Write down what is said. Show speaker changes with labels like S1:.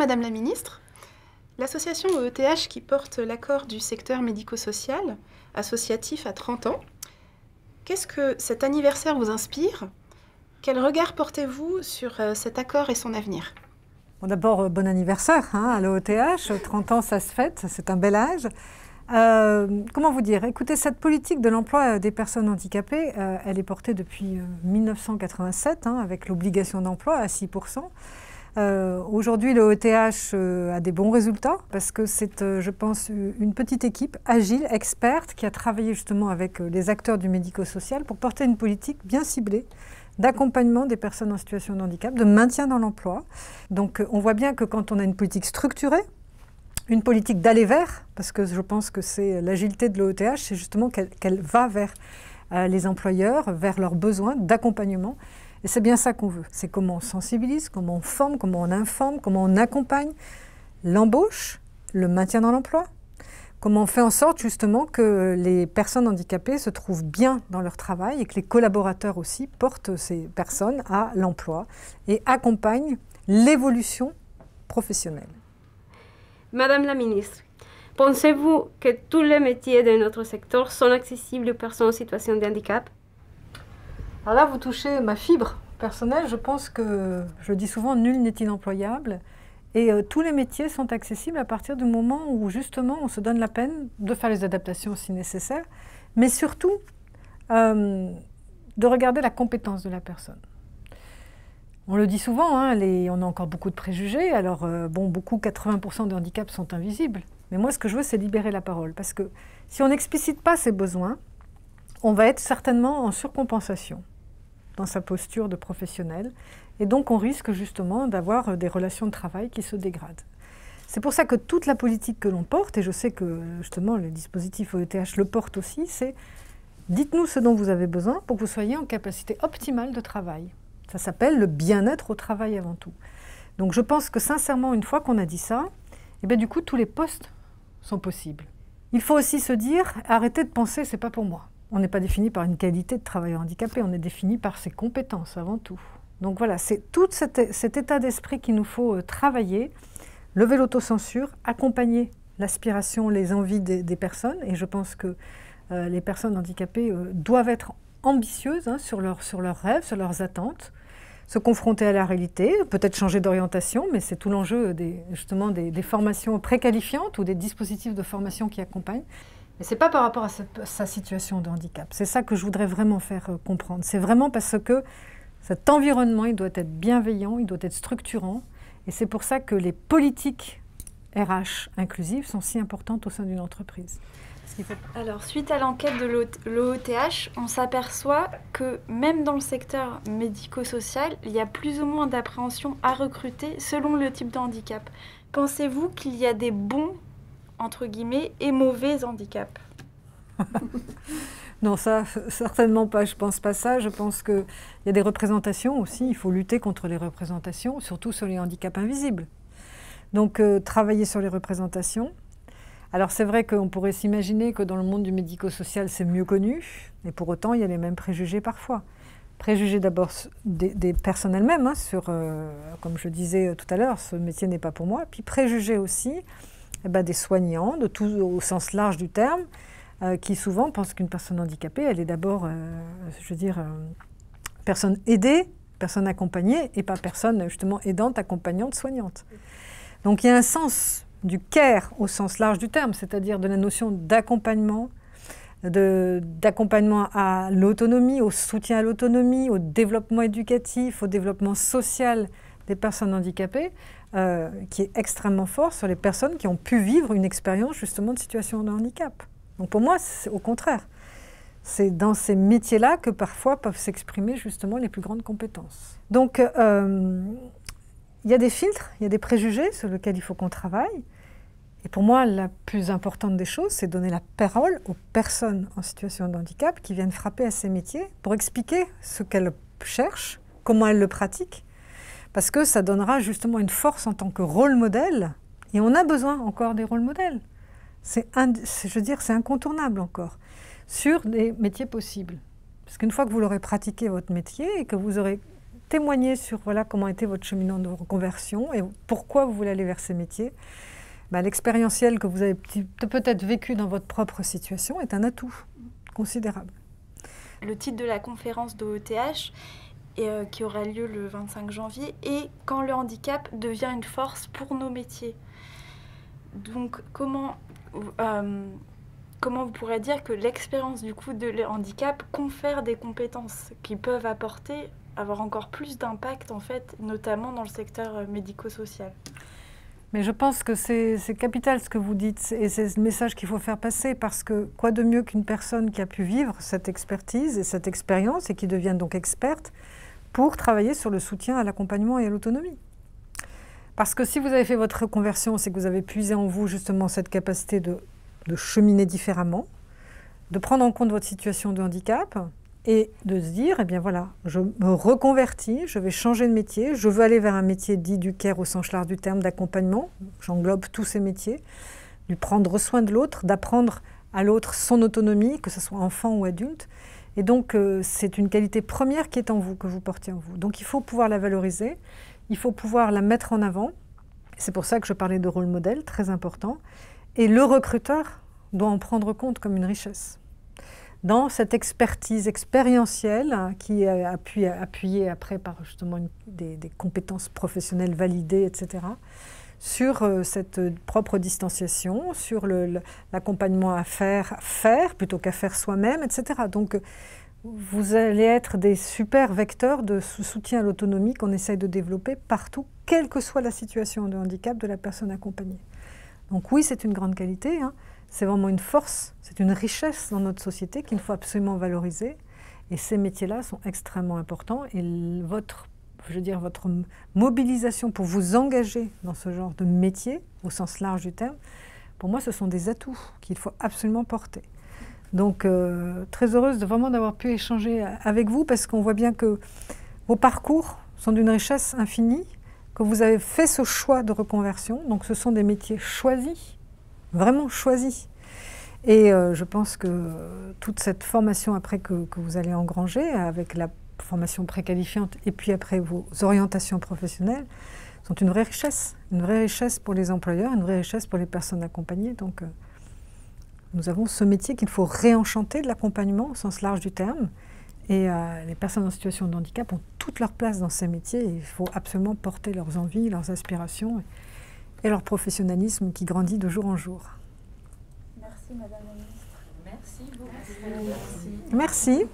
S1: Madame la Ministre. L'association EETH qui porte l'accord du secteur médico-social, associatif à 30 ans, qu'est-ce que cet anniversaire vous inspire? Quel regard portez-vous sur cet accord et son avenir?
S2: Bon, d'abord, bon anniversaire à l'EETH, 30 ans ça se fête, c'est un bel âge. Comment vous dire? Écoutez, cette politique de l'emploi des personnes handicapées, elle est portée depuis 1987, avec l'obligation d'emploi à 6%. Aujourd'hui, le EETH a des bons résultats parce que c'est, je pense, une petite équipe agile, experte, qui a travaillé justement avec les acteurs du médico-social pour porter une politique bien ciblée d'accompagnement des personnes en situation de handicap, de maintien dans l'emploi. Donc on voit bien que quand on a une politique structurée, une politique d'aller vers, parce que je pense que c'est l'agilité de l'EETH, c'est justement qu'elle va vers les employeurs, vers leurs besoins d'accompagnement. Et c'est bien ça qu'on veut. C'est comment on sensibilise, comment on forme, comment on informe, comment on accompagne l'embauche, le maintien dans l'emploi. Comment on fait en sorte justement que les personnes handicapées se trouvent bien dans leur travail et que les collaborateurs aussi portent ces personnes à l'emploi et accompagnent l'évolution professionnelle.
S3: Madame la Ministre, pensez-vous que tous les métiers de notre secteur sont accessibles aux personnes en situation de handicap?
S2: Alors là, vous touchez ma fibre personnelle. Je pense que, je dis souvent, nul n'est inemployable. Et tous les métiers sont accessibles à partir du moment où, justement, on se donne la peine de faire les adaptations si nécessaire, mais surtout de regarder la compétence de la personne. On le dit souvent, on a encore beaucoup de préjugés. Alors, beaucoup, 80% de handicaps sont invisibles. Mais moi, ce que je veux, c'est libérer la parole. Parce que si on n'explicite pas ses besoins, on va être certainement en surcompensation dans sa posture de professionnel. Et donc, on risque justement d'avoir des relations de travail qui se dégradent. C'est pour ça que toute la politique que l'on porte, et je sais que justement le dispositif EETH le porte aussi, c'est dites-nous ce dont vous avez besoin pour que vous soyez en capacité optimale de travail. Ça s'appelle le bien-être au travail avant tout. Donc je pense que sincèrement, une fois qu'on a dit ça, du coup, tous les postes sont possibles. Il faut aussi se dire, arrêtez de penser, c'est pas pour moi. On n'est pas défini par une qualité de travailleur handicapé, on est défini par ses compétences avant tout. Donc voilà, c'est tout cet état d'esprit qu'il nous faut travailler, lever l'autocensure, accompagner l'aspiration, les envies des personnes. Et je pense que les personnes handicapées doivent être ambitieuses sur leurs rêves, sur leurs attentes, se confronter à la réalité, peut-être changer d'orientation, mais c'est tout l'enjeu justement des formations préqualifiantes ou des dispositifs de formation qui accompagnent. Mais ce n'est pas par rapport à sa situation de handicap. C'est ça que je voudrais vraiment faire comprendre. C'est vraiment parce que cet environnement, il doit être bienveillant, il doit être structurant. Et c'est pour ça que les politiques RH inclusives sont si importantes au sein d'une entreprise.
S1: Alors, suite à l'enquête de l'EETH, on s'aperçoit que même dans le secteur médico-social, il y a plus ou moins d'appréhension à recruter selon le type de handicap. Pensez-vous qu'il y a des bons, entre guillemets, et mauvais handicaps?
S2: Non, ça, certainement pas. Je pense pas ça. Je pense qu'il y a des représentations aussi. Il faut lutter contre les représentations, surtout sur les handicaps invisibles. Donc, travailler sur les représentations. Alors, c'est vrai qu'on pourrait s'imaginer que dans le monde du médico-social, c'est mieux connu. Et pour autant, il y a les mêmes préjugés parfois. Préjugés d'abord des personnes elles-mêmes, sur, comme je disais tout à l'heure, ce métier n'est pas pour moi. Puis préjugés aussi des soignants, de tout au sens large du terme, qui souvent pensent qu'une personne handicapée, elle est d'abord, personne aidée, personne accompagnée, et pas personne justement aidante, accompagnante, soignante. Donc il y a un sens du care au sens large du terme, c'est-à-dire de la notion d'accompagnement, d'accompagnement à l'autonomie, au soutien à l'autonomie, au développement éducatif, au développement social des personnes handicapées, qui est extrêmement fort sur les personnes qui ont pu vivre une expérience justement de situation de handicap. Donc pour moi, c'est au contraire. C'est dans ces métiers-là que parfois peuvent s'exprimer justement les plus grandes compétences. Donc il y a des filtres, il y a des préjugés sur lesquels il faut qu'on travaille. Et pour moi, la plus importante des choses, c'est donner la parole aux personnes en situation de handicap qui viennent frapper à ces métiers pour expliquer ce qu'elles cherchent, comment elles le pratiquent, parce que ça donnera justement une force en tant que rôle modèle. Et on a besoin encore des rôles modèles. C'est incontournable encore, sur des métiers possibles. Parce qu'une fois que vous l'aurez pratiqué votre métier et que vous aurez témoigner sur voilà, comment était votre cheminement de reconversion et pourquoi vous voulez aller vers ces métiers. L'expérientiel que vous avez peut-être vécu dans votre propre situation est un atout considérable.
S1: Le titre de la conférence d'OETH, qui aura lieu le 25 janvier, est « Quand le handicap devient une force pour nos métiers ». Donc, comment vous pourrez dire que l'expérience du coup de handicap confère des compétences qui peuvent avoir encore plus d'impact, en fait, notamment dans le secteur médico-social?
S2: Mais je pense que c'est capital ce que vous dites, et c'est le message qu'il faut faire passer, parce que quoi de mieux qu'une personne qui a pu vivre cette expertise et cette expérience, et qui devient donc experte, pour travailler sur le soutien à l'accompagnement et à l'autonomie. Parce que si vous avez fait votre reconversion, c'est que vous avez puisé en vous justement cette capacité de cheminer différemment, de prendre en compte votre situation de handicap, et de se dire, eh bien voilà, je me reconvertis, je vais changer de métier, je veux aller vers un métier dit du care au sens large du terme, d'accompagnement, j'englobe tous ces métiers, de prendre soin de l'autre, d'apprendre à l'autre son autonomie, que ce soit enfant ou adulte. Et donc, c'est une qualité première qui est en vous, que vous portez en vous. Donc, il faut pouvoir la valoriser, il faut pouvoir la mettre en avant. C'est pour ça que je parlais de rôle modèle, très important. Et le recruteur doit en prendre compte comme une richesse. Dans cette expertise expérientielle qui est appuyée après par justement des compétences professionnelles validées, etc., sur cette propre distanciation, sur l'accompagnement à faire plutôt qu'à faire soi-même, etc. Donc, vous allez être des super vecteurs de soutien à l'autonomie qu'on essaye de développer partout, quelle que soit la situation de handicap de la personne accompagnée. Donc oui, c'est une grande qualité, hein. C'est vraiment une force, c'est une richesse dans notre société qu'il faut absolument valoriser. Et ces métiers-là sont extrêmement importants. Et votre mobilisation pour vous engager dans ce genre de métier, au sens large du terme, pour moi, ce sont des atouts qu'il faut absolument porter. Donc, très heureuse vraiment d'avoir pu échanger avec vous, parce qu'on voit bien que vos parcours sont d'une richesse infinie, que vous avez fait ce choix de reconversion. Donc, ce sont des métiers choisis, vraiment choisis. Et je pense que toute cette formation après que vous allez engranger, avec la formation préqualifiante et puis après vos orientations professionnelles, sont une vraie richesse pour les employeurs, une vraie richesse pour les personnes accompagnées. Donc, nous avons ce métier qu'il faut réenchanter, de l'accompagnement au sens large du terme. Et les personnes en situation de handicap ont toute leur place dans ces métiers. Et il faut absolument porter leurs envies, leurs aspirations et leur professionnalisme qui grandit de jour en jour.
S1: Merci Madame la Ministre.
S4: Merci beaucoup.
S2: Merci.